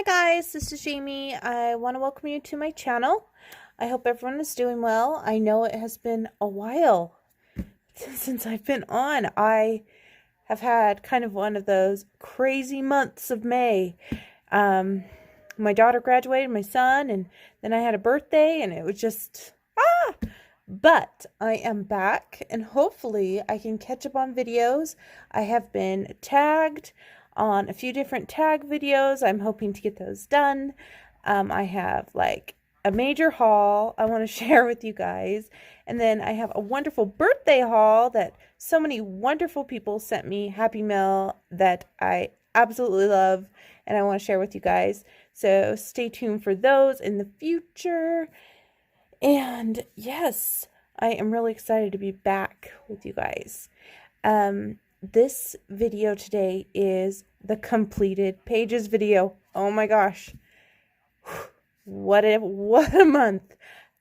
Hi guys, this is Jamie. I want to welcome you to my channel. I hope everyone is doing well. I know it has been a while since I've been on. I have had kind of one of those crazy months of May. My daughter graduated, my son, and then I had a birthday, and it was just, But I am back, and hopefully I can catch up on videos. I have been tagged on a few different tag videos. I'm hoping to get those done. I have like a major haul I want to share with you guys. And then I have a wonderful birthday haul that so many wonderful people sent me Happy Mail that I absolutely love and I want to share with you guys. So stay tuned for those in the future. And yes, I am really excited to be back with you guys. This video today is the completed pages video. Oh my gosh. What a month.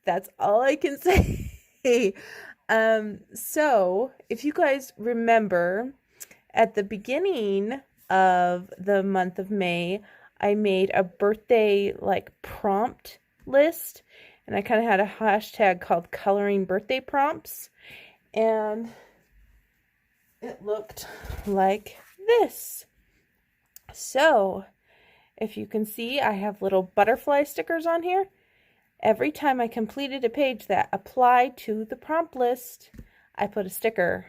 That's all I can say. So if you guys remember, at the beginning of the month of May, I made a birthday prompt list, and I kind of had a hashtag called coloring birthday prompts, and it looked like this. So if you can see, I have little butterfly stickers on here. Every time I completed a page that applied to the prompt list, I put a sticker.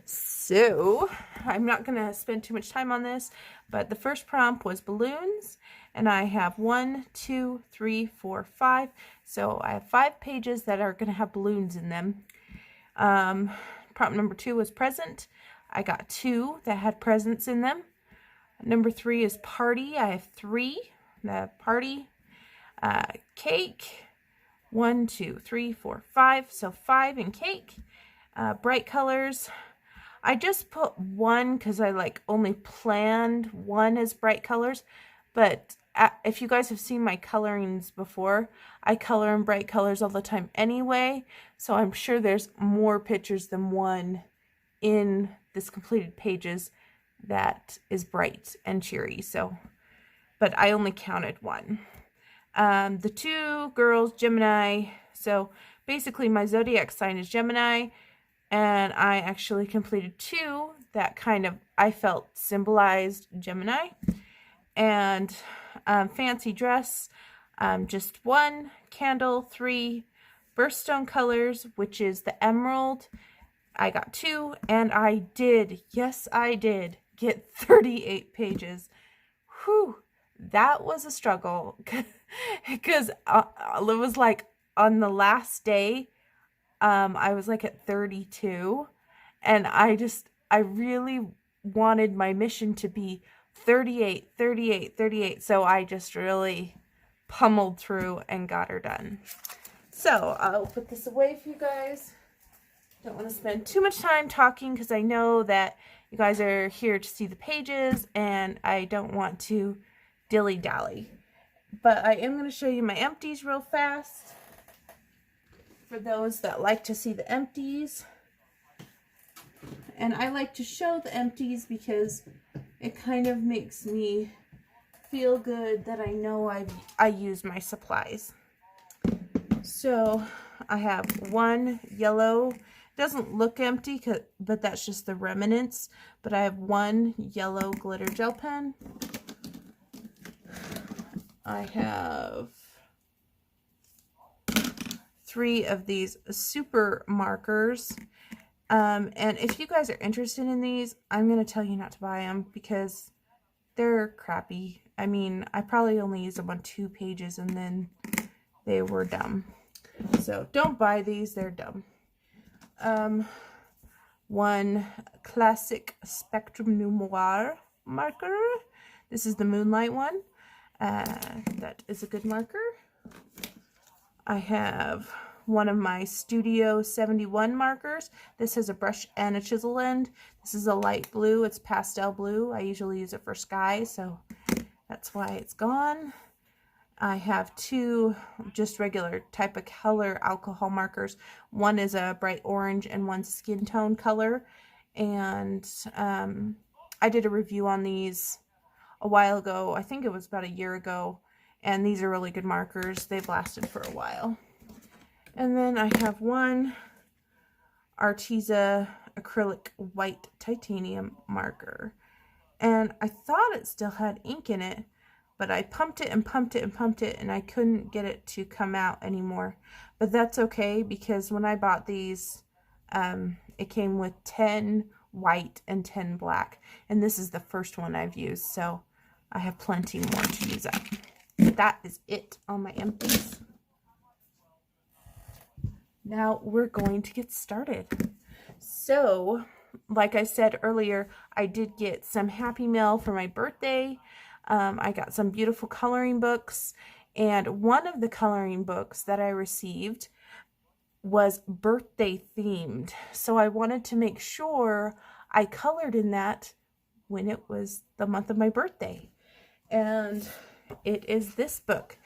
So I'm not going to spend too much time on this, but the first prompt was balloons, and I have 1, 2, 3, 4, 5. So I have 5 pages that are going to have balloons in them. Prompt number 2 was present. I got 2 that had presents in them. Number 3 is party. I have 3. The party. Cake. 1, 2, 3, 4, 5. So 5 in cake. Bright colors. I just put 1 because I only planned 1 as bright colors. But if you guys have seen my colorings before, I color in bright colors all the time anyway. So I'm sure there's more pictures than 1 in this completed pages that is bright and cheery. So, but I only counted 1. The 2 girls, Gemini. So basically my zodiac sign is Gemini, and I actually completed 2 that kind of I felt symbolized Gemini. And fancy dress, just 1 candle, 3 birthstone colors, which is the emerald. I got 2, and I did, yes I did, get 38 pages. Whew, that was a struggle, because it was on the last day, I was at 32, and I really wanted my mission to be 38, 38, 38, so I just really pummeled through and got her done. So I'll put this away for you guys. Don't want to spend too much time talking because I know that you guys are here to see the pages and I don't want to dilly-dally. But I am going to show you my empties real fast for those that like to see the empties. And I like to show the empties because it kind of makes me feel good that I know I use my supplies. So I have 1 yellow. Doesn't look empty, but that's just the remnants. But I have 1 yellow glitter gel pen. I have 3 of these super markers. And if you guys are interested in these, I'm going to tell you not to buy them because they're crappy. I mean, I probably only used them on 2 pages and then they were dumb. So don't buy these, they're dumb. 1 classic Spectrum Noir marker. This is the Moonlight one. That is a good marker. I have 1 of my Studio 71 markers. This has a brush and a chisel end. This is a light blue. It's pastel blue. I usually use it for sky, so that's why it's gone. I have 2 just regular type of color alcohol markers. 1 is a bright orange and 1's skin tone color. And I did a review on these a while ago. I think it was about a year ago. And these are really good markers. They've lasted for a while. And then I have one Arteza acrylic white titanium marker. And I thought it still had ink in it, but I pumped it and pumped it and pumped it, and I couldn't get it to come out anymore. But that's okay, because when I bought these, it came with 10 white and 10 black. And this is the first one I've used, so I have plenty more to use up. That is it on my empties. Now we're going to get started. So, like I said earlier, I did get some Happy Mail for my birthday. I got some beautiful coloring books, and one of the coloring books that I received was birthday themed. So I wanted to make sure I colored in that when it was the month of my birthday. And it is this book.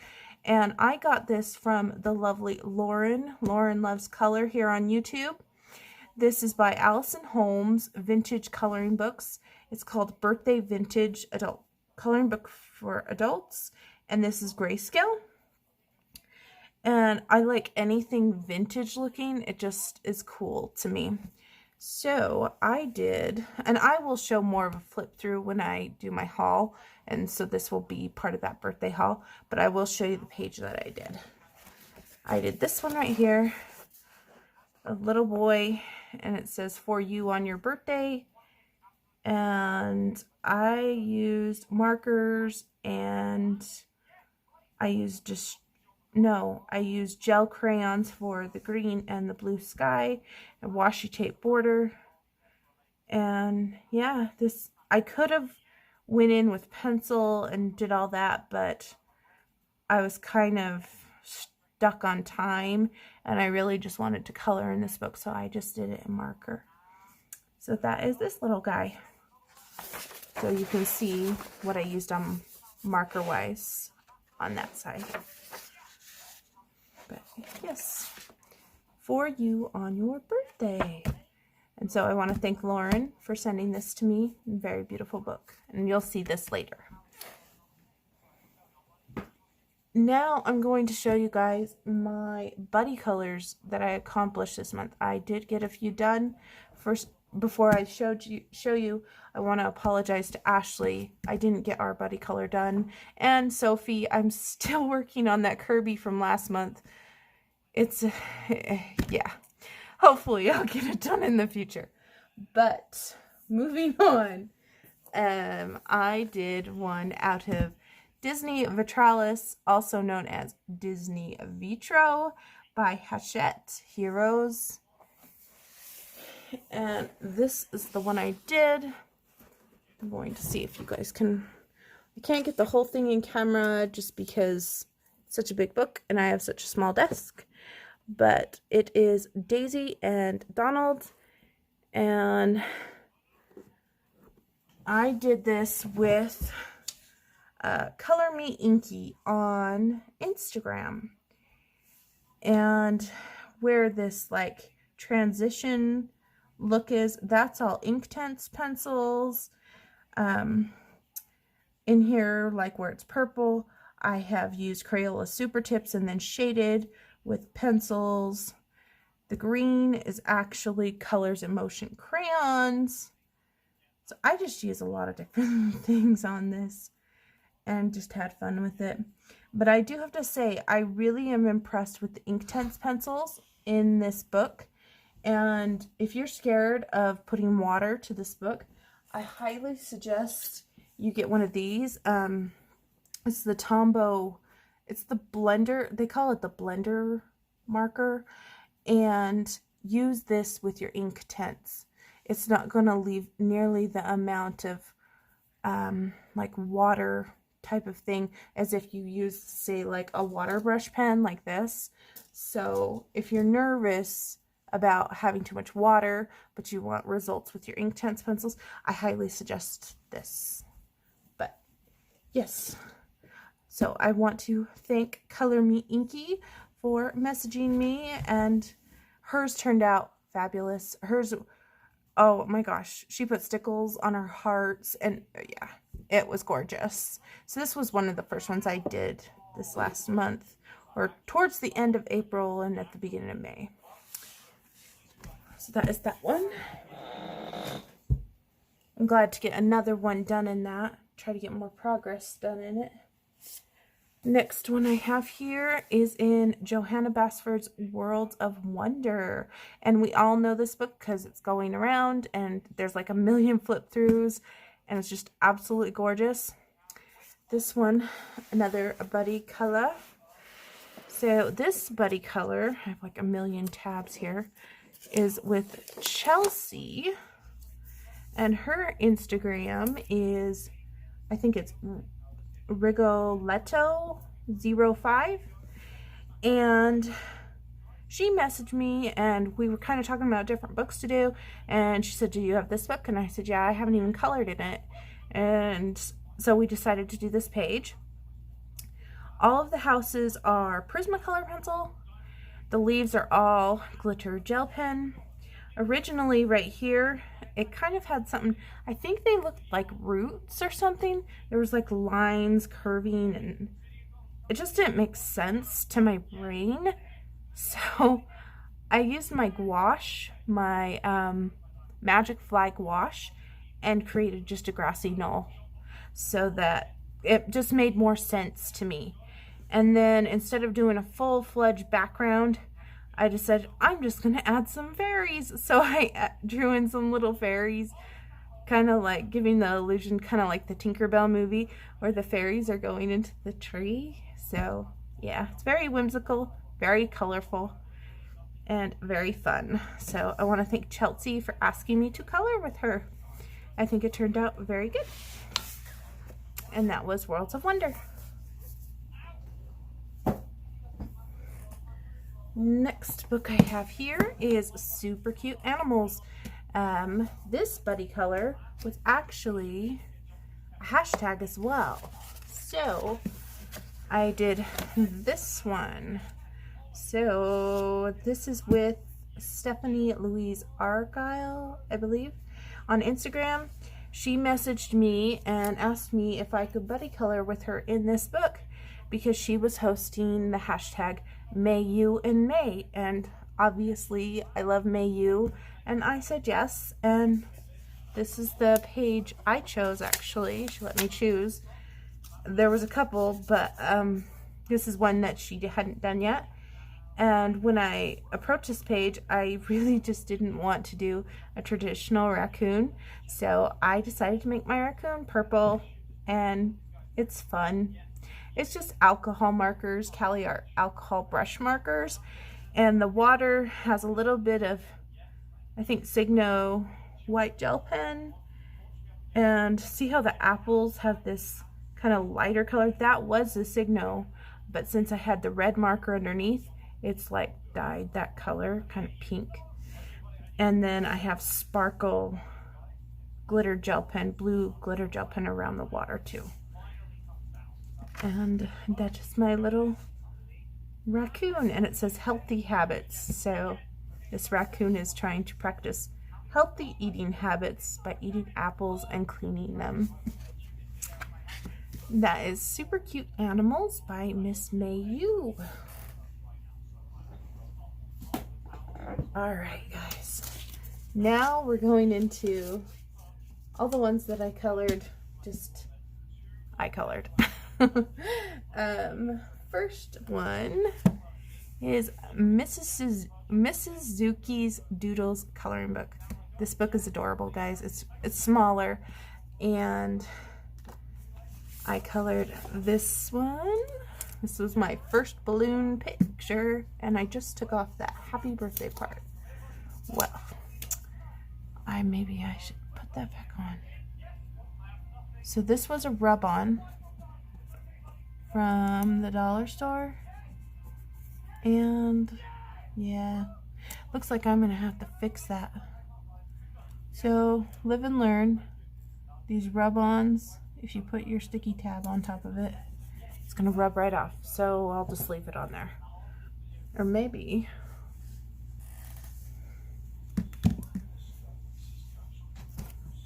And I got this from the lovely Lauren. Lauren Loves Color here on YouTube. This is by Allison Holmes, Vintage Coloring Books. It's called Birthday Vintage Adult Coloring Book for Adults. And this is grayscale. And I like anything vintage looking. It just is cool to me. So I did, and I will show more of a flip through when I do my haul. And so this will be part of that birthday haul. But I will show you the page that I did. I did this one right here. A little boy, and it says for you on your birthday. And I used markers, and I used gel crayons for the green and the blue sky, and washi tape border. And yeah, this, I could have went in with pencil and did all that, but I was kind of stuck on time, and I really just wanted to color in this book, so I just did it in marker. So that is this little guy. So you can see what I used on marker wise on that side. But yes, for you on your birthday. And so I want to thank Lauren for sending this to me. Very beautiful book. And you'll see this later. Now I'm going to show you guys my buddy colors that I accomplished this month. I did get a few done. First, before I show you, I want to apologize to Ashley. I didn't get our buddy color done. And Sophie, I'm still working on that Kirby from last month. It's, yeah. Hopefully I'll get it done in the future. But moving on, I did one out of Disney Vitralis, also known as Disney Vitro, by Hachette Heroes. And this is the one I did. I'm going to see if you guys can... I can't get the whole thing in camera just because it's such a big book and I have such a small desk. But it is Daisy and Donald, and I did this with Color Me Inky on Instagram. And where this like transition look is, that's all Inktense pencils. In here, like where it's purple, I have used Crayola Super Tips and then shaded with pencils. The green is actually Colors in Motion crayons. So I just use a lot of different things on this and just had fun with it. But I do have to say, I really am impressed with the Inktense pencils in this book. And if you're scared of putting water to this book, I highly suggest you get one of these. It's the Tombow. It's the blender, they call it the blender marker, and use this with your Inktense. It's not going to leave nearly the amount of like water type of thing as if you use, say, like a water brush pen like this. So if you're nervous about having too much water, but you want results with your Inktense pencils, I highly suggest this. But yes. So I want to thank Color Me Inky for messaging me, and hers turned out fabulous. Hers, oh my gosh, she put stickles on her hearts, and yeah, it was gorgeous. So this was one of the first ones I did this last month, or towards the end of April and at the beginning of May. So that is that one. I'm glad to get another one done in that. Try to get more progress done in it. Next one I have here is in Johanna Basford's Worlds of Wonder. And we all know this book because it's going around and there's like a million flip throughs and it's just absolutely gorgeous. This one, another buddy color. So this buddy color, I have like a million tabs here, is with Chelsea. And her Instagram is, I think it's Rigoletto05, and she messaged me and we were kind of talking about different books to do, and she said, do you have this book? And I said, yeah, I haven't even colored in it. And so we decided to do this page. All of the houses are Prismacolor pencil. The leaves are all glitter gel pen. Originally right here, it kind of had something, I think they looked like roots or something. There was like lines curving and it just didn't make sense to my brain. So I used my gouache, my Magic Fly gouache, and created just a grassy knoll so that it just made more sense to me. And then instead of doing a full-fledged background, I decided I'm just going to add some fairies. So I drew in some little fairies, kind of like giving the illusion, kind of like the Tinkerbell movie, where the fairies are going into the tree. So yeah, it's very whimsical, very colorful, and very fun. So I want to thank Chelsea for asking me to color with her. I think it turned out very good. And that was Worlds of Wonder. Next book I have here is Super Cute Animals. This buddy color was actually a hashtag as well. So I did this one. So this is with Stephanie Louise Argyle, I believe, on Instagram. She messaged me and asked me if I could buddy color with her in this book because she was hosting the hashtag May You in May, and obviously I love May You, and I said yes, and this is the page I chose. Actually, she let me choose. There was a couple, but this is one that she hadn't done yet. And when I approached this page, I really just didn't want to do a traditional raccoon, so I decided to make my raccoon purple, and it's fun. It's just alcohol markers, Cali Art alcohol brush markers, and the water has a little bit of, I think, Signo white gel pen. And see how the apples have this kind of lighter color? That was the Signo, but since I had the red marker underneath, it's like dyed that color, kind of pink. And then I have sparkle glitter gel pen, blue glitter gel pen around the water too. And that's just my little raccoon, and it says healthy habits. So this raccoon is trying to practice healthy eating habits by eating apples and cleaning them. That is Super Cute Animals by Miss May You. Alright guys, now we're going into all the ones that I colored, I colored. First one is Mrs. Zukis Doodles coloring book. This book is adorable, guys. It's smaller, and I colored this one. This was my first balloon picture, and I just took off that happy birthday part. Well, maybe I should put that back on. So this was a rub-on from the dollar store, and yeah, looks like I'm gonna have to fix that. So live and learn. These rub-ons, if you put your sticky tab on top of it, it's gonna rub right off, so I'll just leave it on there. Or maybe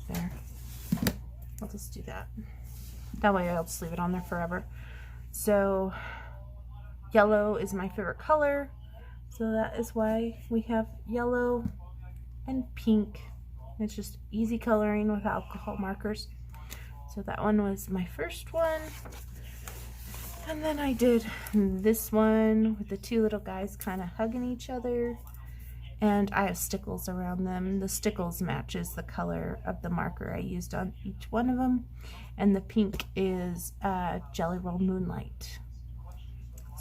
there, I'll just do that. That way I'll just leave it on there forever. So yellow is my favorite color. So that is why we have yellow and pink. It's just easy coloring with alcohol markers. So that one was my first one. And then I did this one with the two little guys kind of hugging each other. And I have stickles around them. The stickles matches the color of the marker I used on each one of them. And the pink is Jelly Roll Moonlight.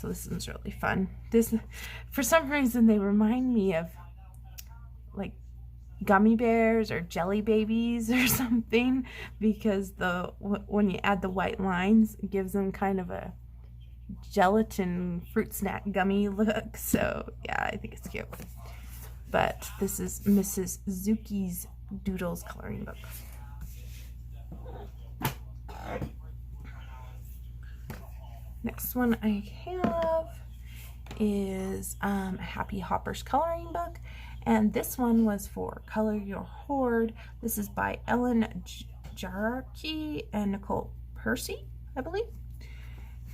So this one's really fun. This, for some reason, they remind me of like gummy bears or jelly babies or something, because when you add the white lines, it gives them kind of a gelatin fruit snack gummy look. So yeah, I think it's cute. But this is Mrs. Zukis Doodles coloring book. Next one I have is a Happy Hoppers coloring book, and this one was for Color Your Horde. This is by Ellen Jarkey and Nicole Percy, I believe.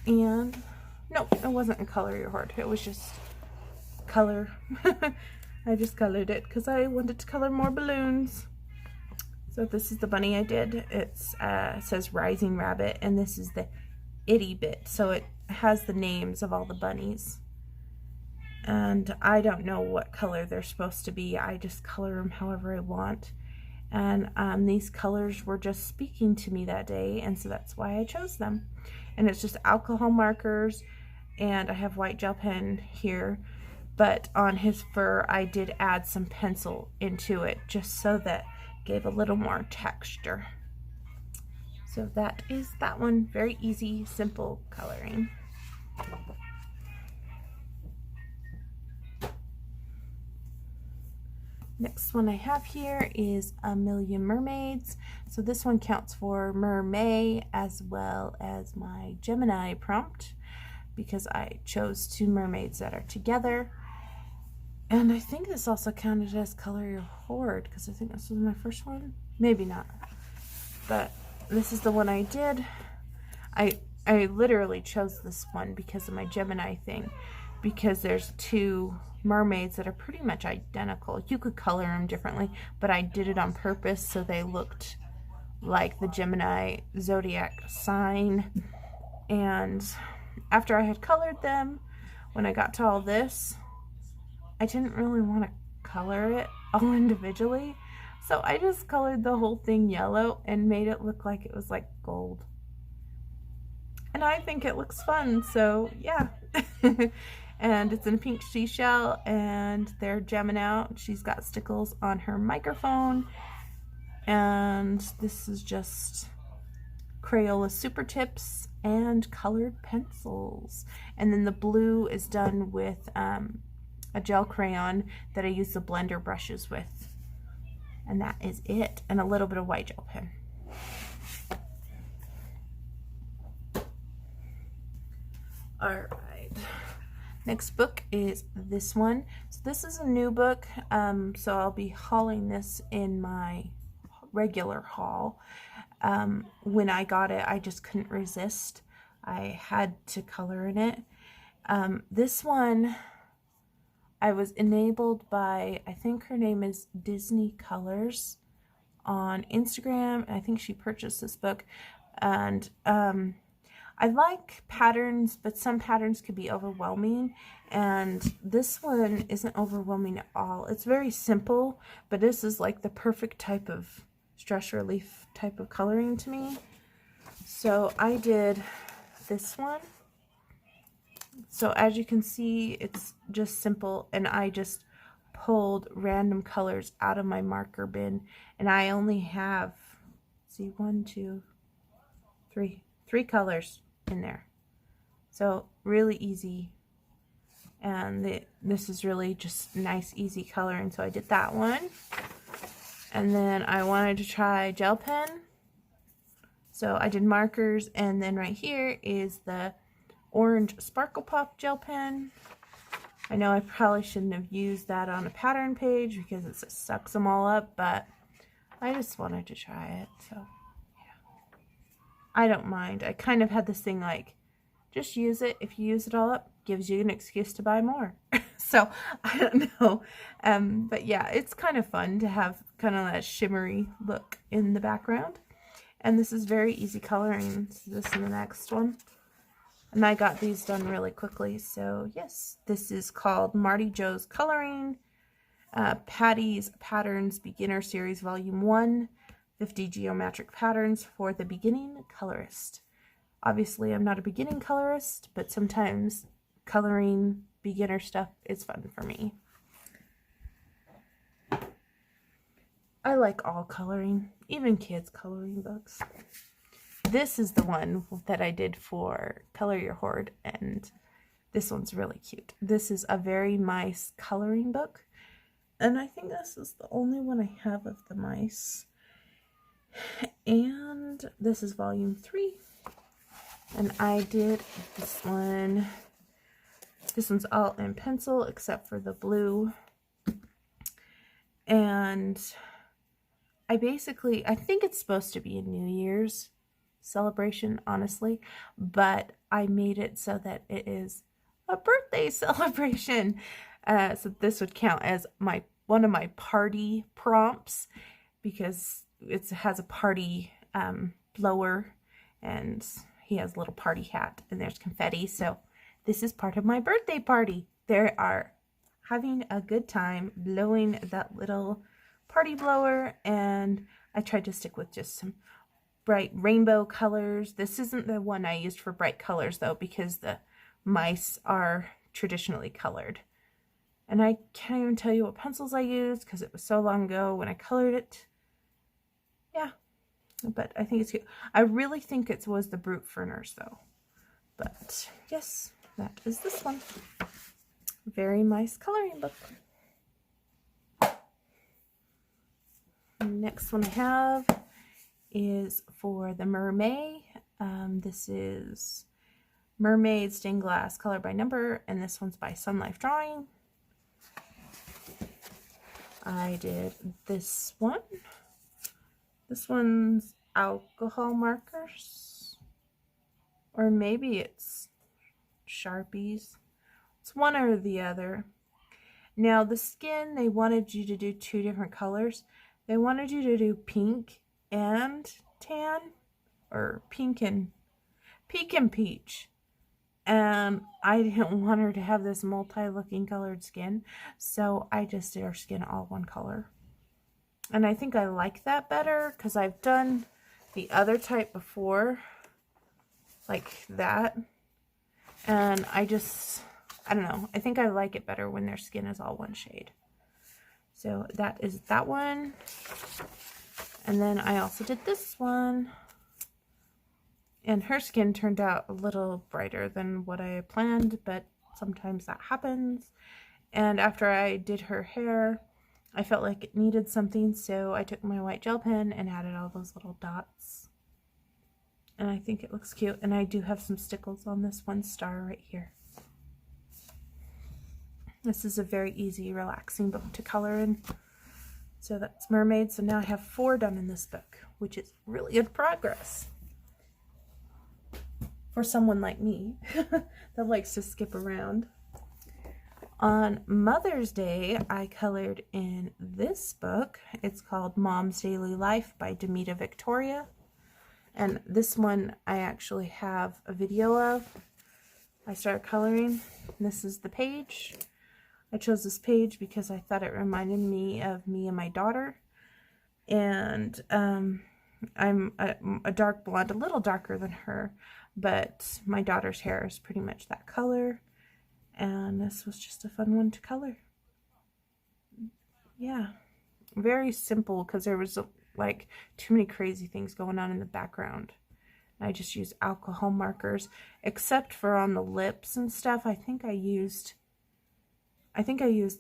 And no, it wasn't a Color Your Horde. It was just color. I just colored it because I wanted to color more balloons. So this is the bunny I did. It says Rising Rabbit, and this is the itty bit. So it has the names of all the bunnies. And I don't know what color they're supposed to be. I just color them however I want. And these colors were just speaking to me that day, and so that's why I chose them. And it's just alcohol markers, and I have white gel pen here. But on his fur, I did add some pencil into it, just so that it gave a little more texture. So that is that one. Very easy, simple coloring. Next one I have here is A Million Mermaids. So this one counts for Mermaid as well as my Gemini prompt, because I chose two mermaids that are together. And I think this also counted as Color Your Horde, because I think this was my first one. Maybe not. But this is the one I did. I literally chose this one because of my Gemini thing, because there's two mermaids that are pretty much identical. You could color them differently, but I did it on purpose so they looked like the Gemini zodiac sign. And after I had colored them, when I got to all this, I didn't really want to color it all individually, so I just colored the whole thing yellow and made it look like it was like gold. And I think it looks fun, so yeah. And it's in a pink seashell, and they're jamming out. She's got stickles on her microphone, and this is just Crayola Super Tips and colored pencils. And then the blue is done with a gel crayon that I use the blender brushes with. And that is it. And a little bit of white gel pen. Alright. Next book is this one. So this is a new book. So I'll be hauling this in my regular haul. When I got it, I just couldn't resist. I had to color in it. This one I was enabled by, I think her name is Disney Colors on Instagram. I think she purchased this book. And I like patterns, but some patterns could be overwhelming. And this one isn't overwhelming at all. It's very simple, but this is like the perfect type of stress relief type of coloring to me. So I did this one. So as you can see, it's just simple, and I just pulled random colors out of my marker bin, and I only have, see, 1, 2, 3 colors in there. So really easy, and this is really just nice, easy coloring. So I did that one, and then I wanted to try gel pen, so I did markers, and then right here is the orange Sparkle Pop gel pen. I know I probably shouldn't have used that on a pattern page because it just sucks them all up, but I just wanted to try it. So yeah, I don't mind. I kind of had this thing like, just use it. If you use it all up, gives you an excuse to buy more. So I don't know. But yeah, it's kind of fun to have kind of that shimmery look in the background. And this is very easy coloring. So this is the next one. And I got these done really quickly. So yes, this is called Marty Joe's Coloring. Patties Patterns Beginner Series Volume 1. 50 Geometric Patterns for the Beginning Colorist. Obviously, I'm not a beginning colorist, but sometimes coloring beginner stuff is fun for me. I like all coloring, even kids' coloring books. This is the one that I did for Color Your Horde, and this one's really cute. This is a very mice coloring book, and I think this is the only one I have of the mice. And this is volume 3, and I did this one. This one's all in pencil except for the blue, and I think it's supposed to be a New Year's celebration, honestly, but I made it so that it is a birthday celebration. So this would count as one of my party prompts, because it has a party blower, and he has a little party hat, and there's confetti. So this is part of my birthday party. They are having a good time blowing that little party blower, and I tried to stick with just some bright rainbow colors. This isn't the one I used for bright colors though, because the mice are traditionally colored. And I can't even tell you what pencils I used because it was so long ago when I colored it. Yeah, but I think it's cute. I really think it was the Brute Furners though. But yes, that is this one. Very nice coloring book. Next one I have is for the Mermaid. This is Mermaid Stained Glass Color by Number, and this one's by Sun Life Drawing. I did this one. This one's alcohol markers, or maybe it's Sharpies. It's one or the other. Now the skin, they wanted you to do 2 different colors. They wanted you to do pink and tan, or pink and peach. And I didn't want her to have this multi-looking colored skin, so I just did her skin all one color. And I think I like that better because I've done the other type before, like that. And I don't know, I think I like it better when their skin is all one shade. So that is that one. And then I also did this one. And her skin turned out a little brighter than what I planned, but sometimes that happens. And after I did her hair, I felt like it needed something, so I took my white gel pen and added all those little dots. And I think it looks cute. And I do have some stickles on this one star right here. This is a very easy, relaxing book to color in. So that's Mermaid. So now I have 4 done in this book, which is really good progress for someone like me that likes to skip around. On Mother's Day, I colored in this book. It's called Mom's Daily Life by Demita Victoria. And this one I actually have a video of. I started coloring. This is the page. I chose this page because I thought it reminded me of me and my daughter. And I'm a dark blonde, a little darker than her, but my daughter's hair is pretty much that color. And this was just a fun one to color. Yeah, very simple because there was like too many crazy things going on in the background. I just used alcohol markers, except for on the lips and stuff. I think I used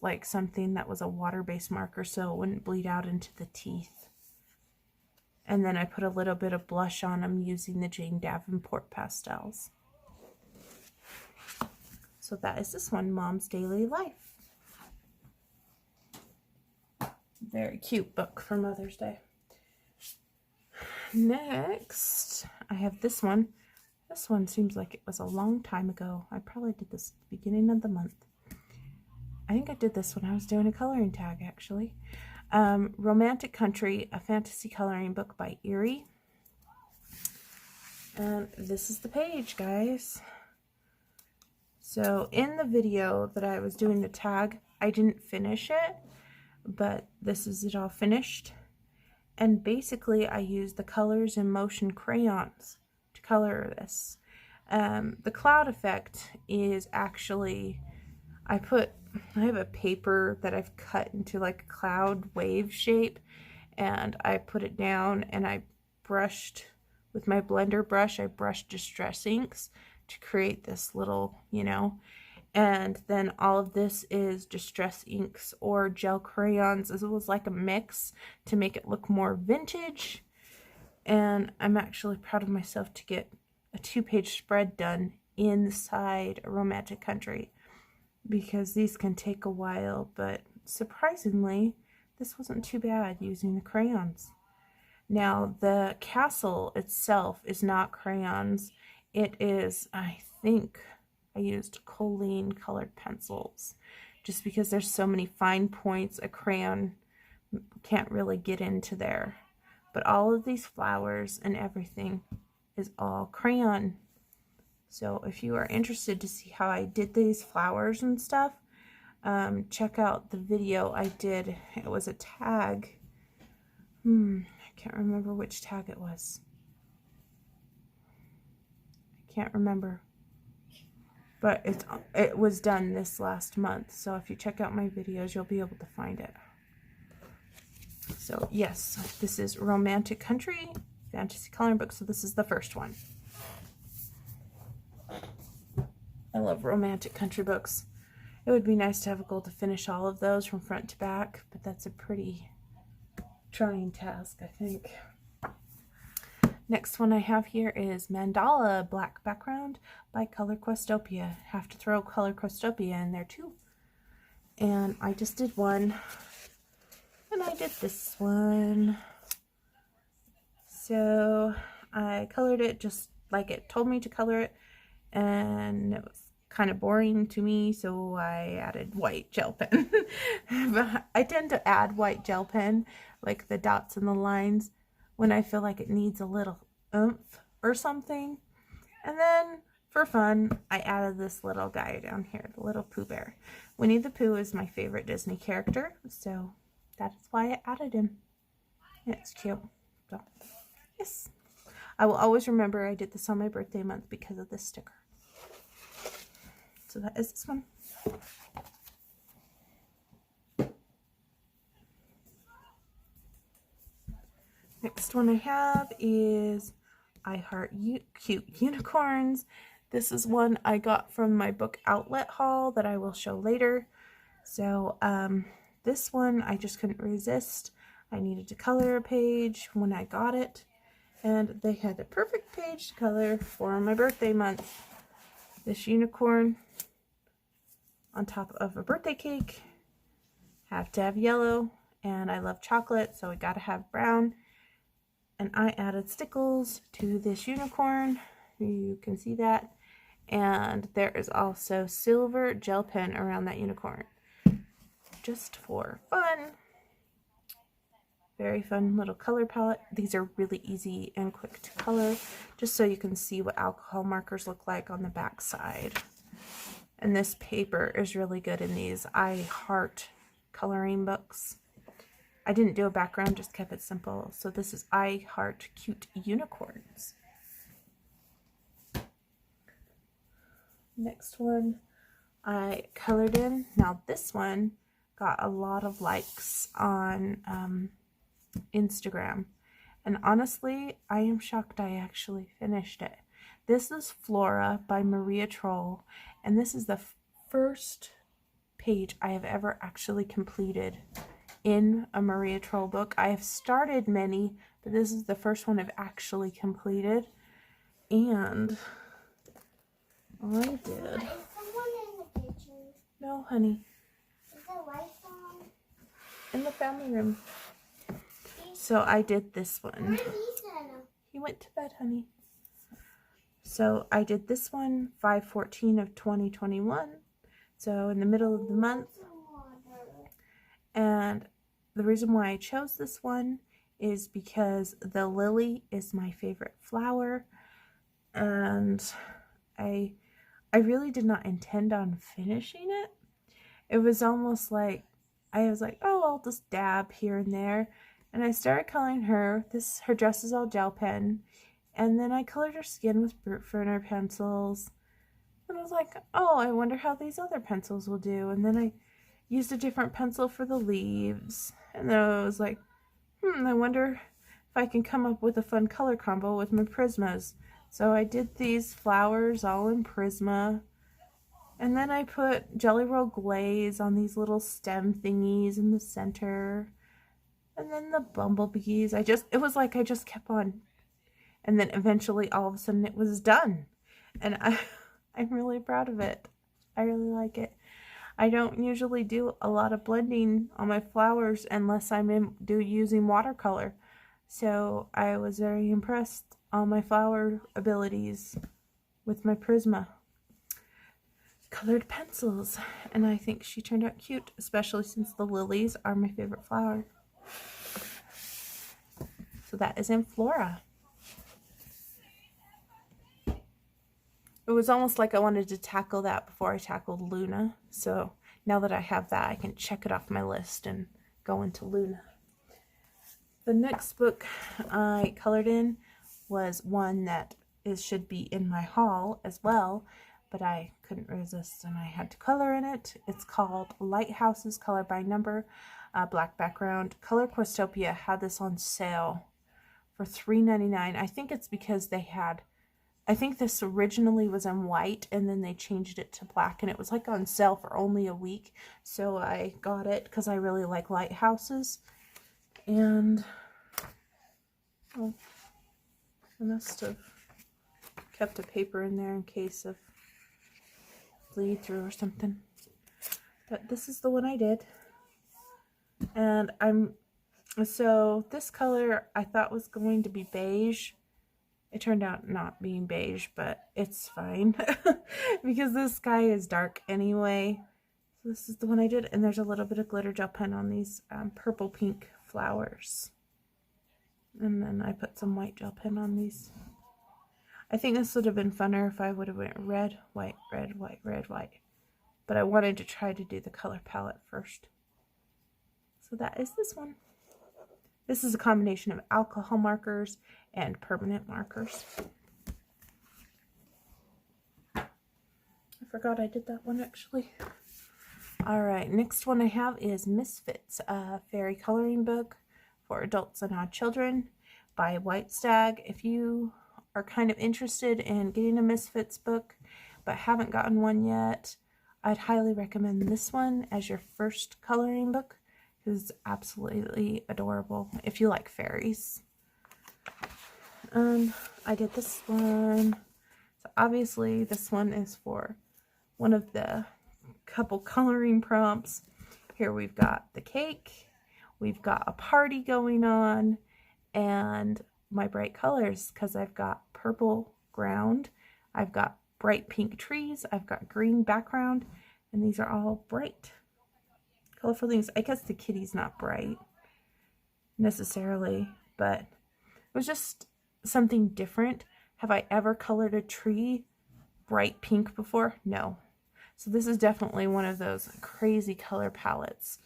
like something that was a water-based marker so it wouldn't bleed out into the teeth. And then I put a little bit of blush on them using the Jane Davenport pastels. So that is this one, Mom's Daily Life. Very cute book for Mother's Day. Next, I have this one. This one seems like it was a long time ago. I probably did this at the beginning of the month. I think I did this when I was doing a coloring tag, actually. Romantic Country, a fantasy coloring book by Erie. And this is the page, guys. So in the video that I was doing the tag, I didn't finish it, but this is it all finished. And basically I used the Colors in Motion crayons to color this. The cloud effect is actually, I have a paper that I've cut into like a cloud wave shape, and I put it down and I brushed with my blender brush, I brushed Distress inks to create this little, you know, and then all of this is Distress inks or gel crayons. It was like a mix to make it look more vintage, and I'm actually proud of myself to get a 2-page spread done inside a Romantic Country, because these can take a while, but surprisingly this wasn't too bad using the crayons. Now the castle itself is not crayons, it is, I think I used Colleen colored pencils, just because there's so many fine points a crayon can't really get into there. But all of these flowers and everything is all crayon. So if you are interested to see how I did these flowers and stuff, check out the video I did. It was a tag. I can't remember which tag it was. I can't remember. But it was done this last month. So if you check out my videos, you'll be able to find it. So yes, this is Romantic Country fantasy coloring book. So this is the first one. I love Romantic Country books. It would be nice to have a goal to finish all of those from front to back, but that's a pretty trying task, I think. Next one I have here is Mandala, black background by Color Questopia. Have to throw Color Questopia in there too. And I just did one, and I did this one. So I colored it just like it told me to color it, and it was kind of boring to me, so I added white gel pen. But I tend to add white gel pen, like the dots and the lines, when I feel like it needs a little oomph or something. And then for fun, I added this little guy down here, the little Pooh Bear. Winnie the Pooh is my favorite Disney character, so that is why I added him. And it's cute. So yes, I will always remember I did this on my birthday month because of this sticker. So that is this one. Next one I have is I Heart Cute Unicorns. This is one I got from my book outlet haul that I will show later. So this one I just couldn't resist. I needed to color a page when I got it, and they had the perfect page to color for my birthday month. This unicorn on top of a birthday cake. Have to have yellow, and I love chocolate, so we gotta have brown. And I added stickles to this unicorn. You can see that. And there is also silver gel pen around that unicorn, just for fun. Very fun little color palette. These are really easy and quick to color, just so you can see what alcohol markers look like on the back side. And this paper is really good in these I Heart coloring books. I didn't do a background, just kept it simple. So this is I Heart Cute Unicorns. Next one I colored in. Now this one got a lot of likes on Instagram. And honestly, I am shocked I actually finished it. This is Flora by Maria Troll, and this is the first page I have ever actually completed in a Maria Troll book. I have started many, but this is the first one I've actually completed. And I did. Is someone in the kitchen? No, honey. Is the lights on? In the family room. So I did this one. Where are these then? He went to bed, honey. So I did this one 5/14 of 2021. So in the middle of the month. And the reason why I chose this one is because the lily is my favorite flower. And I really did not intend on finishing it. It was almost like, I was like, oh, I'll just dab here and there. And I started coloring her. Her dress is all gel pen. And then I colored her skin with Brute Ferner pencils. And I was like, oh, I wonder how these other pencils will do. And then I used a different pencil for the leaves. And then I was like, I wonder if I can come up with a fun color combo with my Prismas. So I did these flowers all in Prisma. And then I put Jelly Roll glaze on these little stem thingies in the center. And then the bumblebees. It was like I just kept on. And then eventually all of a sudden it was done. And I'm really proud of it. I really like it. I don't usually do a lot of blending on my flowers unless I'm using watercolor. So I was very impressed on my flower abilities with my Prisma colored pencils. And I think she turned out cute, especially since the lilies are my favorite flower. So that is in Flora. It was almost like I wanted to tackle that before I tackled Luna. So now that I have that, I can check it off my list and go into Luna. The next book I colored in was one that should be in my haul as well, but I couldn't resist and I had to color in it. It's called Lighthouses, color by number, black background. Color Questopia had this on sale for $3.99. I think it's because I think this originally was in white and then they changed it to black and it was like on sale for only a week. So I got it because I really like Lighthouses. And I must have kept a paper in there in case of bleed through or something. But this is the one I did. And so this color I thought was going to be beige. It turned out not being beige, but it's fine because this sky is dark anyway. So this is the one I did, and there's a little bit of glitter gel pen on these purple pink flowers. And then I put some white gel pen on these. I think this would have been funner if I would have went red, white, red, white, red, white. But I wanted to try to do the color palette first. So that is this one. This is a combination of alcohol markers and permanent markers. I forgot I did that one actually. Alright, next one I have is Misfits, a fairy coloring book for adults and odd children by White Stag. If you are kind of interested in getting a Misfits book but haven't gotten one yet, I'd highly recommend this one as your first coloring book. Is absolutely adorable if you like fairies. I did this one. So obviously this one is for one of the couple coloring prompts. Here we've got the cake, we've got a party going on, and my bright colors because I've got purple ground, I've got bright pink trees, I've got green background, and these are all bright colorful things. I guess the kitty's not bright necessarily, but it was just something different. Have I ever colored a tree bright pink before? No. So this is definitely one of those crazy color palettes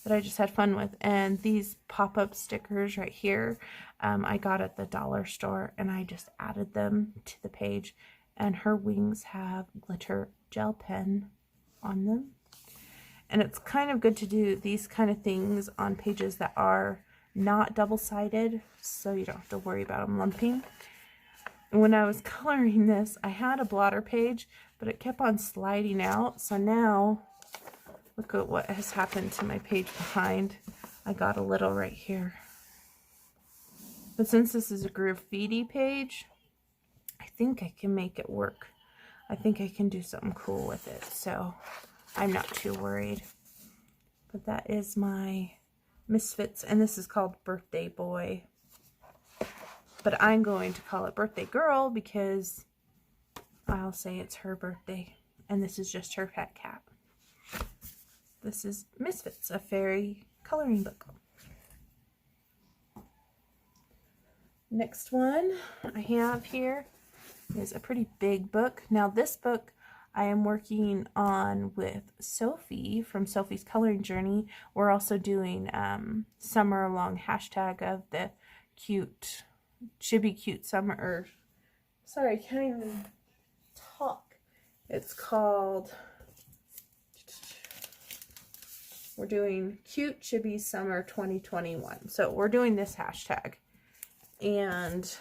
that I just had fun with. And these pop-up stickers right here, I got at the dollar store and I just added them to the page. And her wings have glitter gel pen on them. And it's kind of good to do these kind of things on pages that are not double-sided, so you don't have to worry about them lumping. When I was coloring this, I had a blotter page, but it kept on sliding out. So now, look at what has happened to my page behind. I got a little right here. But since this is a graffiti page, I think I can make it work. I think I can do something cool with it, so I'm not too worried. But that is my Misfits, and this is called Birthday Boy. but I'm going to call it Birthday Girl because I'll say it's her birthday, and this is just her pet cat. This is Misfits, a fairy coloring book. Next one I have here is a pretty big book. Now this book I am working on with Sophie from Sophie's Coloring Journey. We're also doing summer long hashtag of the cute, chibi cute summer, or sorry, I can't even talk. It's called, we're doing cute chibi summer 2021. So we're doing this hashtag. And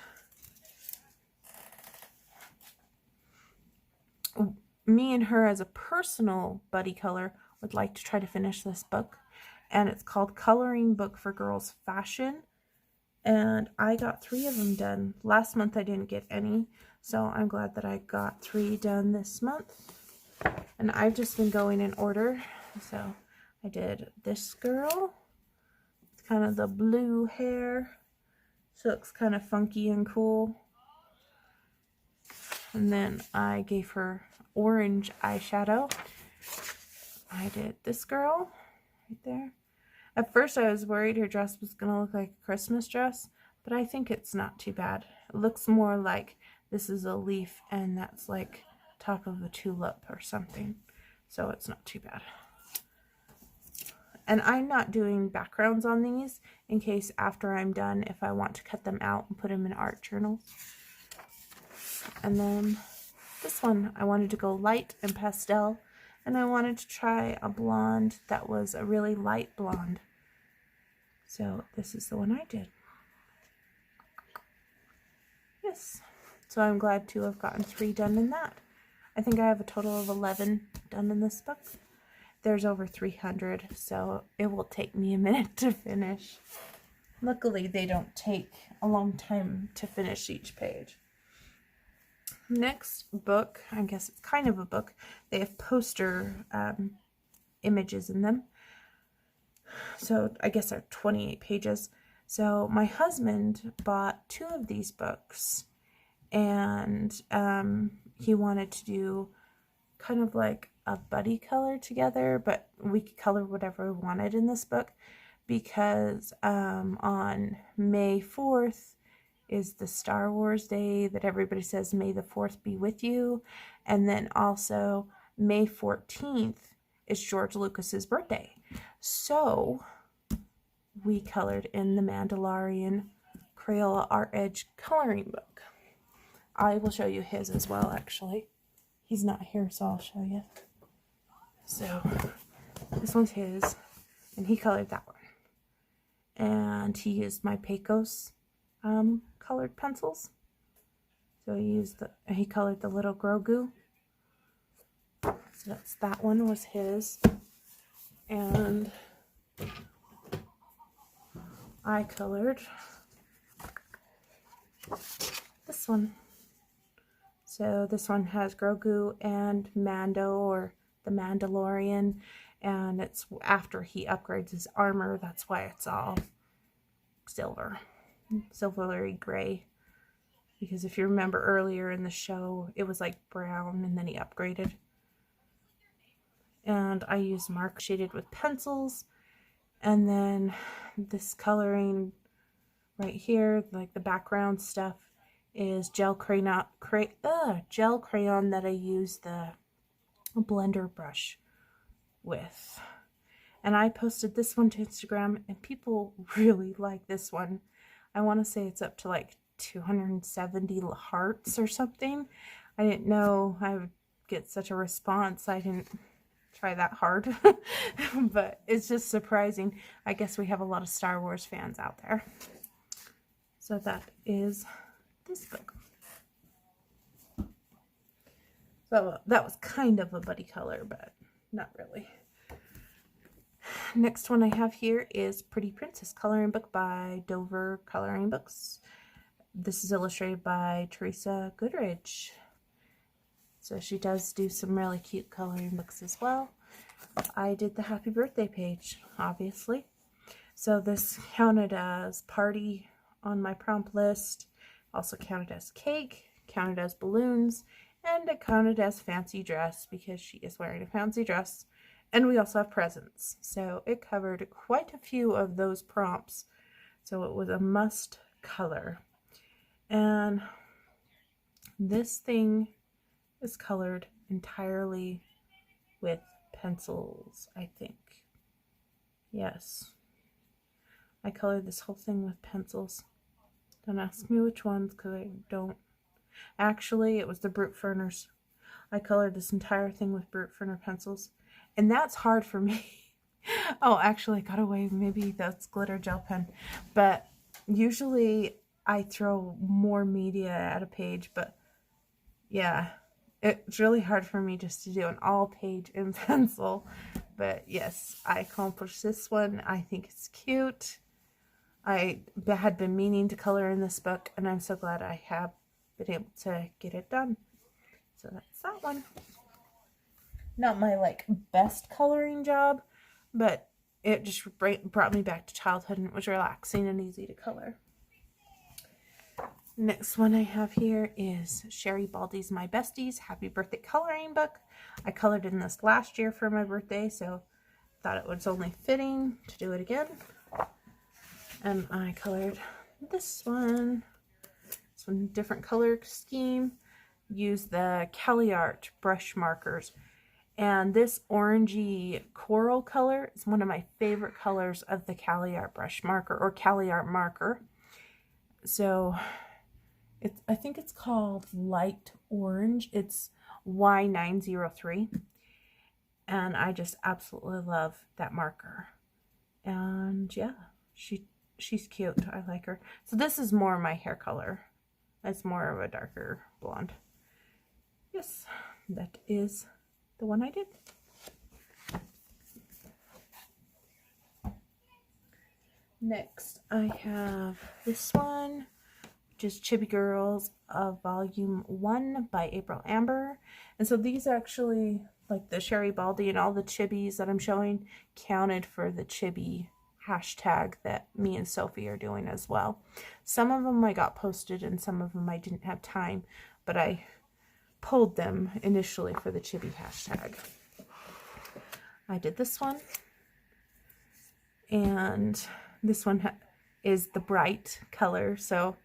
me and her as a personal buddy color would like to try to finish this book. And it's called Coloring Book for Girls Fashion. And I got 3 of them done. Last month I didn't get any. So I'm glad that I got 3 done this month. And I've just been going in order. So I did this girl. It's kind of the blue hair. So it looks kind of funky and cool. And then I gave her orange eyeshadow. I did this girl right there. At first I was worried her dress was going to look like a Christmas dress, but I think it's not too bad. It looks more like this is a leaf and that's like top of a tulip or something. So it's not too bad. And I'm not doing backgrounds on these in case after I'm done, if I want to cut them out and put them in art journals. And then this one, I wanted to go light and pastel. And I wanted to try a blonde that was a really light blonde. So this is the one I did. Yes. So I'm glad to have gotten 3 done in that. I think I have a total of 11 done in this book. There's over 300, so it will take me a minute to finish. Luckily, they don't take a long time to finish each page. Next book, I guess it's kind of a book. They have poster images in them. So I guess they're 28 pages. So my husband bought 2 of these books, and he wanted to do kind of like a buddy color together, but we could color whatever we wanted in this book because on May 4th is the Star Wars Day that everybody says May the 4th be with you, and then also May 14th is George Lucas's birthday. So we colored in the Mandalorian Crayola Art Edge coloring book. I will show you his as well, actually. He's not here, so I'll show you. So, this one's his, and he colored that one. And he used my Pecos colored pencils. So he colored the little Grogu. So that one was his. And I colored this one. So this one has Grogu and Mando, or the Mandalorian, and it's after he upgrades his armor. That's why it's all silvery gray. Because if you remember earlier in the show, it was like brown and then he upgraded. And I used mark shaded with pencils, and then this coloring right here, like the background stuff, is gel crayon that I use the blender brush with. And I posted this one to Instagram, and people really like this one. I want to say it's up to like 270 hearts or something. I didn't know I would get such a response. I didn't try that hard. But it's just surprising. I guess we have a lot of Star Wars fans out there. So that is this book. So that was kind of a buddy color, but not really. Next one I have here is Pretty Princess coloring book by Dover Coloring Books. This is illustrated by Teresa Goodrich. So she does do some really cute coloring books as well. I did the happy birthday page, obviously. So this counted as party on my prompt list, Also counted as cake, counted as balloons, and it counted as fancy dress because she is wearing a fancy dress. And we also have presents. So it covered quite a few of those prompts. So it was a must color. And this thing is colored entirely with pencils, I think. Yes. I colored this whole thing with pencils. Don't ask me which ones because I don't. Actually, it was the Brute Ferners. I colored this entire thing with Brute Ferner pencils. And that's hard for me. Oh, actually, I got away. Maybe that's glitter gel pen. But usually I throw more media at a page. But yeah, it's really hard for me just to do an all page in pencil. But yes, I accomplished this one. I think it's cute. I had been meaning to color in this book, and I'm so glad I have been able to get it done. So that's that one. Not my like best coloring job, but it just brought me back to childhood, and it was relaxing and easy to color. Next one I have here is Sherry Baldy's My Besties Happy Birthday Coloring Book. I colored in this last year for my birthday, so thought it was only fitting to do it again. And I colored this one. Some different color scheme. Use the Cali Art brush markers. And this orangey coral color is one of my favorite colors of the Cali Art brush marker or Cali Art marker. So I think it's called Light Orange. It's Y903. And I just absolutely love that marker. And yeah, she's cute. I like her. So this is more my hair color. It's more of a darker blonde. Yes, that is the one I did. Next, I have this one, which is Chibi Girls of Volume 1 by April Amber. And so these actually, like the Sherry Baldy and all the chibis that I'm showing, counted for the chibi hashtag that me and Sophie are doing as well. Some of them I got posted and some of them I didn't have time, but I pulled them initially for the chibi hashtag. I did this one, and this one is the bright color, so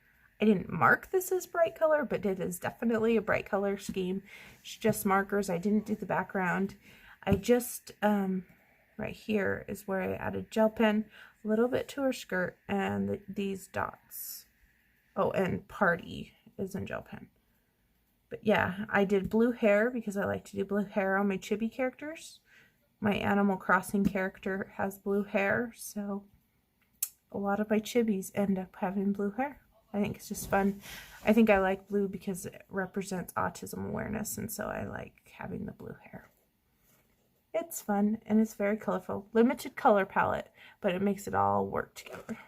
I didn't mark this as bright color, but it is definitely a bright color scheme. It's just markers. I didn't do the background. I just right here is where I added gel pen, a little bit to her skirt, and these dots. Oh, and Party is in gel pen. But yeah, I did blue hair because I like to do blue hair on my chibi characters. My Animal Crossing character has blue hair, so a lot of my chibis end up having blue hair. I think it's just fun. I think I like blue because it represents autism awareness, and so I like having the blue hair. It's fun, and it's very colorful. Limited color palette, but it makes it all work together.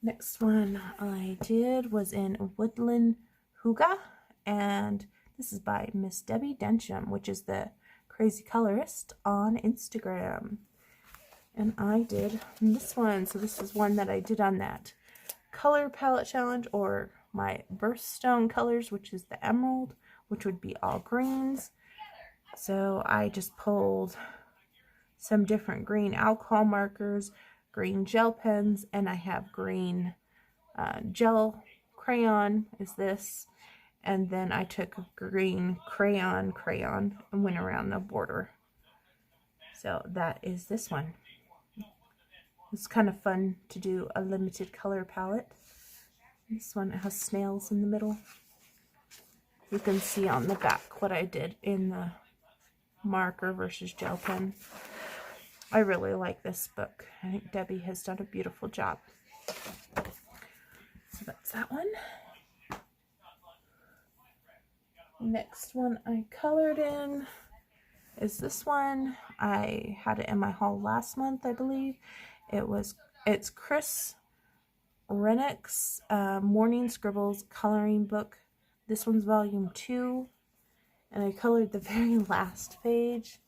Next one I did was in Woodland Hygge, and this is by Miss Debbie Densham, which is the crazy colorist on Instagram. And I did this one, so this is one that I did on that color palette challenge, or my birthstone colors, which is the emerald, which would be all greens. So I just pulled some different green alcohol markers, green gel pens, and I have green gel crayon is this, and then I took green crayon and went around the border. So that is this one. It's kind of fun to do a limited color palette. This one has snails in the middle. You can see on the back what I did in the marker versus gel pen. I really like this book. I think Debbie has done a beautiful job. So that's that one. Next one I colored in is this one. I had it in my haul last month, I believe. It's Chris Rennick's Morning Scribbles coloring book. This one's volume 2, and I colored the very last page,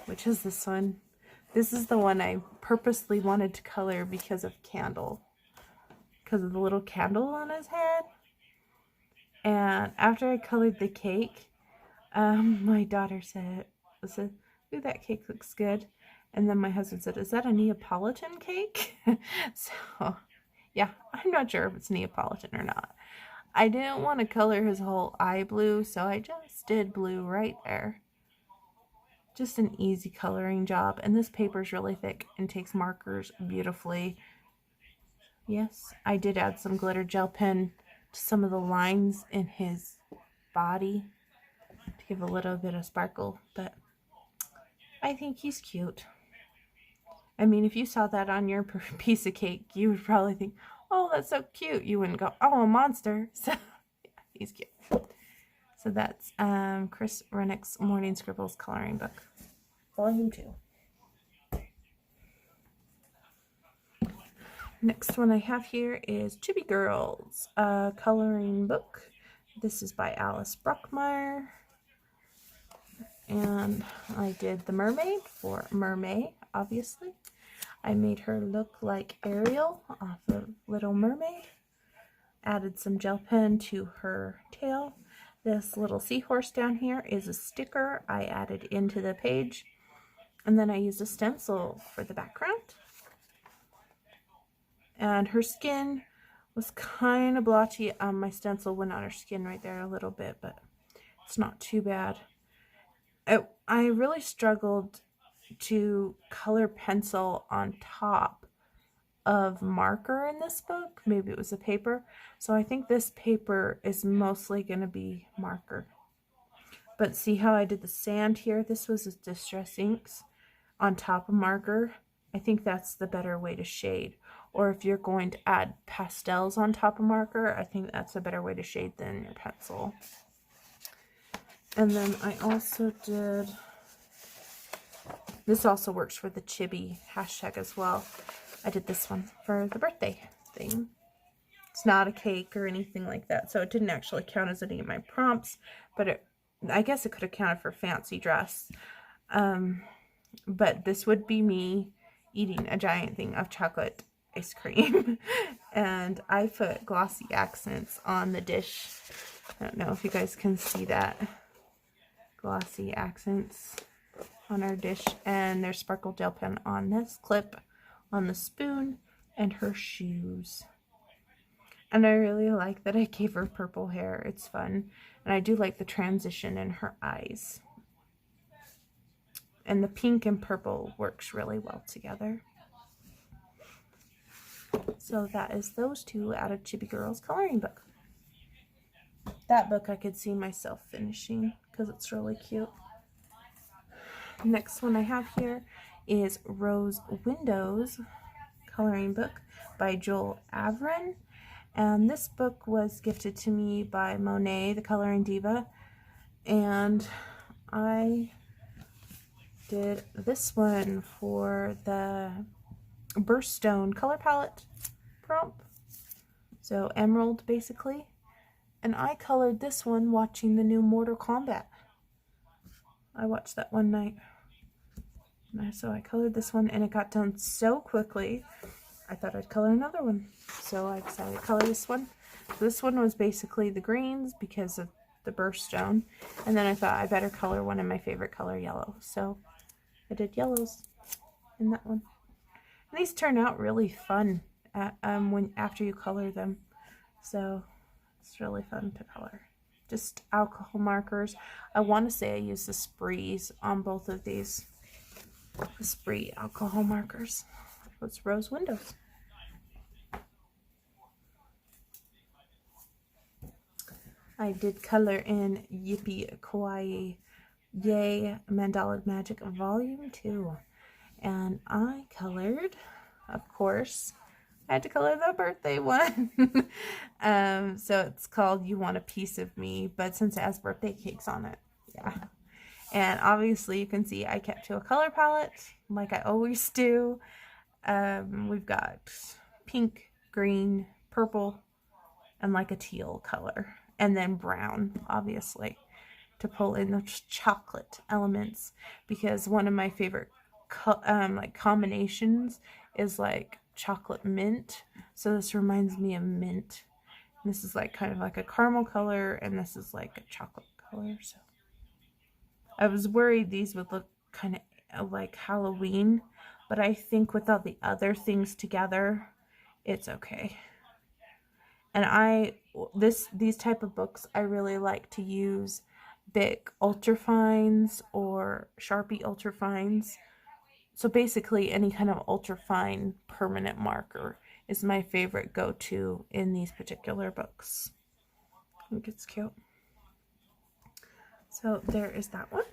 which is this one. This is the one I purposely wanted to color because of Candle. Because of the little candle on his head. And after I colored the cake, my daughter said, ooh, that cake looks good. And then my husband said, is that a Neapolitan cake? So, yeah, I'm not sure if it's Neapolitan or not. I didn't want to color his whole eye blue, so I just did blue right there. Just an easy coloring job. And this paper is really thick and takes markers beautifully. Yes, I did add some glitter gel pen to some of the lines in his body to give a little bit of sparkle, but I think he's cute. I mean, if you saw that on your piece of cake, you would probably think, oh, that's so cute. You wouldn't go, oh, a monster. So, yeah, he's cute. So that's Chris Rennick's Morning Scribbles coloring book, volume 2. Next one I have here is Chibi Girls, coloring book. This is by Alice Brockmeyer. And I did the mermaid for Mermaid, obviously. I made her look like Ariel off of Little Mermaid. Added some gel pen to her tail. This little seahorse down here is a sticker I added into the page. And then I used a stencil for the background. And her skin was kind of blotchy. My stencil went on her skin right there a little bit, but it's not too bad. I really struggled to color pencil on top of marker in this book. Maybe it was a paper. So I think this paper is mostly going to be marker. But see how I did the sand here? This was Distress Inks on top of marker. I think that's the better way to shade. Or if you're going to add pastels on top of marker, I think that's a better way to shade than your pencil. And then I also did, this also works for the Chibi hashtag as well. I did this one for the birthday thing. It's not a cake or anything like that, so it didn't actually count as any of my prompts, but I guess it could have counted for fancy dress. But this would be me eating a giant thing of chocolate ice cream. And I put glossy accents on the dish. I don't know if you guys can see that. Glossy accents on our dish, and there's sparkle gel pen on this clip, on the spoon, and her shoes. And I really like that I gave her purple hair. It's fun. And I do like the transition in her eyes. And the pink and purple works really well together. So that is those two out of Chibi Girls coloring book. That book I could see myself finishing because it's really cute. Next one I have here is Rose Windows coloring book by Joel Avron. And this book was gifted to me by Monet, the coloring diva. And I did this one for the Birthstone color palette prompt. So emerald basically. And I colored this one watching the new Mortal Kombat. I watched that one night. So I colored this one and it got done so quickly. I thought I'd color another one. So I decided to color this one. This one was basically the greens because of the birthstone. And then I thought I better color one in my favorite color, yellow. So I did yellows in that one. And these turn out really fun after you color them. So it's really fun to color. Just alcohol markers. I want to say I used the sprees on both of these. The spree alcohol markers. It's Rose Windows. I did color in Yippee Kawaii Yay Mandala Magic Volume 2. And I colored, of course, I had to color the birthday one. So it's called You Want a Piece of Me, but since it has birthday cakes on it, yeah. And obviously you can see I kept to a color palette like I always do. We've got pink, green, purple, and like a teal color. And then brown, obviously, to pull in the chocolate elements. Because one of my favorite like combinations is like chocolate mint. So this reminds me of mint. This is like kind of like a caramel color, and this is like a chocolate color. So I was worried these would look kind of like Halloween, but I think with all the other things together, it's okay. And these type of books, I really like to use Bic ultrafines or Sharpie ultrafines. So basically any kind of ultrafine permanent marker is my favorite go-to in these particular books. I think it's cute. So there is that one.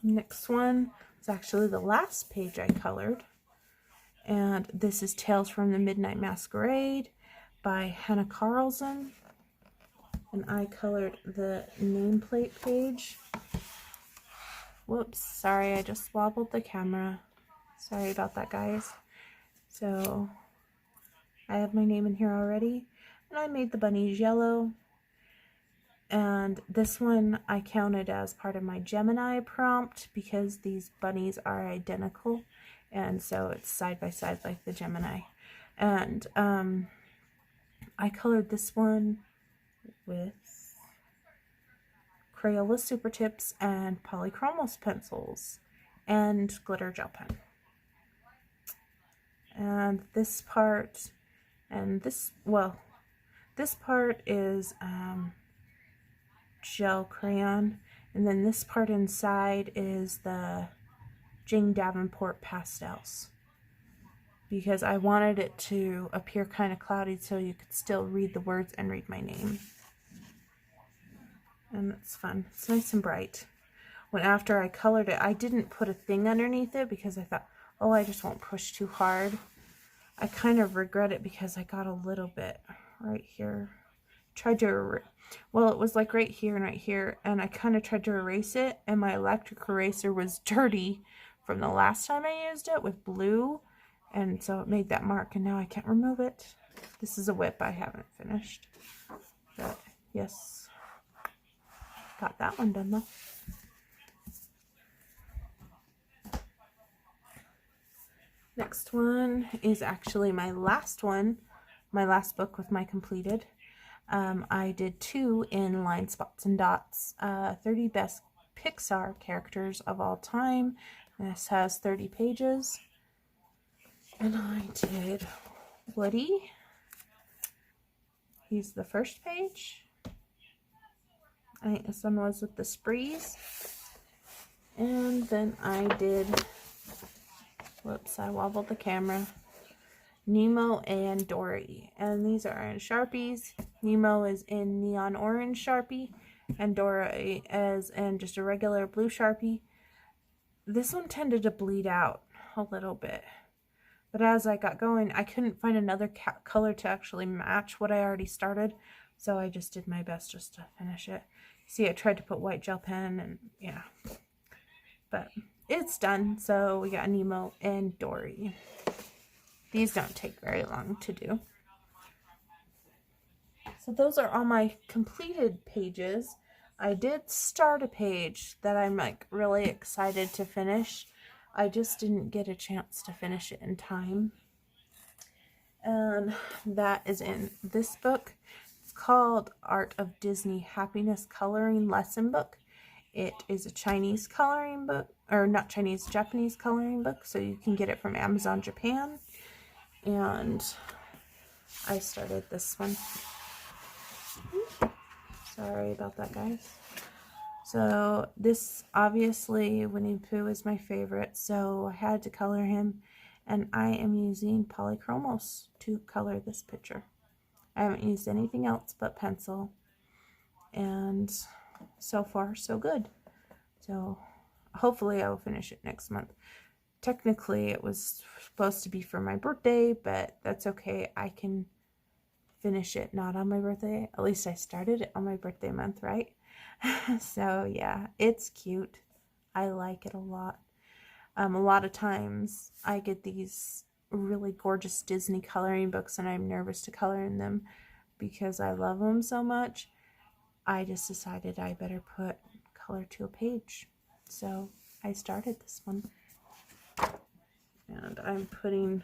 Next one is actually the last page I colored. And this is Tales from the Midnight Masquerade by Hannah Carlson. And I colored the nameplate page. Whoops, sorry, I just wobbled the camera. Sorry about that, guys. So I have my name in here already. And I made the bunnies yellow. And this one I counted as part of my Gemini prompt because these bunnies are identical. And so it's side by side like the Gemini. And I colored this one with Crayola Super Tips and Polychromos pencils and glitter gel pen. And this part and this part is gel crayon, and then this part inside is the Jane Davenport pastels, because I wanted it to appear kind of cloudy so you could still read the words and read my name. And it's fun. It's nice and bright. When after I colored it, I didn't put a thing underneath it because I thought, oh, I just won't push too hard. I kind of regret it because I got a little bit right here. Tried to, well, it was like right here, and I kind of tried to erase it, and my electric eraser was dirty from the last time I used it with blue, and so it made that mark, and now I can't remove it. This is a whip I haven't finished, but yes, got that one done though. Next one is actually my last one, my last book with my completed. I did 2 in Line Spots and Dots, 30 Best Pixar Characters of All Time. This has 30 pages. And I did Woody. He's the first page. I think this one was with the sprees. And then I did, whoops, I wobbled the camera, Nemo and Dory. And these are in Sharpies. Nemo is in neon orange Sharpie, and Dora is in just a regular blue Sharpie. This one tended to bleed out a little bit, but as I got going, I couldn't find another color to actually match what I already started, so I just did my best just to finish it. See, I tried to put white gel pen, and yeah, but it's done. So we got Nemo and Dory. These don't take very long to do. So those are all my completed pages. I did start a page that I'm like really excited to finish. I just didn't get a chance to finish it in time. And that is in this book. It's called Art of Disney Happiness Coloring Lesson Book. It is a Chinese coloring book, or not Chinese, Japanese coloring book, so you can get it from Amazon Japan. And I started this one. Sorry about that, guys. So this, obviously, Winnie the Pooh is my favorite, so I had to color him, and I am using Polychromos to color this picture. I haven't used anything else but pencil, and so far so good. So hopefully I will finish it next month. Technically it was supposed to be for my birthday, but that's okay. I can finish it not on my birthday. At least I started it on my birthday month, right? So yeah, it's cute. I like it a lot. A lot of times I get these really gorgeous Disney coloring books and I'm nervous to color in them because I love them so much. I just decided I better put color to a page. So I started this one. And I'm putting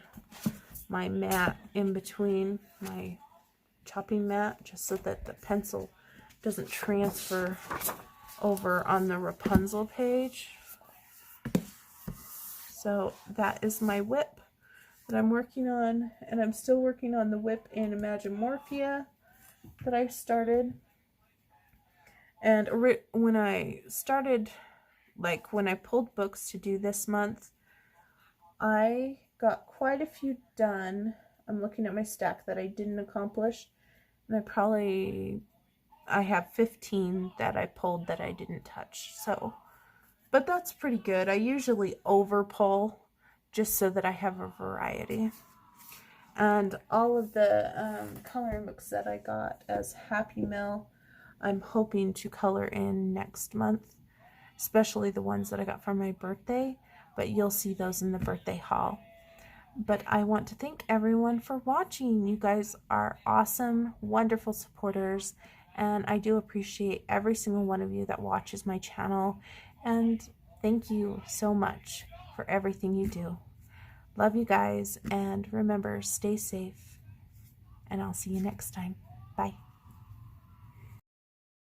my mat in between my chopping mat just so that the pencil doesn't transfer over on the Rapunzel page. So that is my whip that I'm working on, and I'm still working on the whip in Imagimorphia that I started. And when I started, like when I pulled books to do this month, I got quite a few done. I'm looking at my stack that I didn't accomplish, and I have 15 that I pulled that I didn't touch. So, but that's pretty good. I usually over pull just so that I have a variety. And all of the coloring books that I got as Happy Mail, I'm hoping to color in next month, especially the ones that I got for my birthday, but you'll see those in the birthday haul. But I want to thank everyone for watching. You guys are awesome, wonderful supporters, and I do appreciate every single one of you that watches my channel, and thank you so much for everything you do. Love you guys, and remember, stay safe, and I'll see you next time. Bye.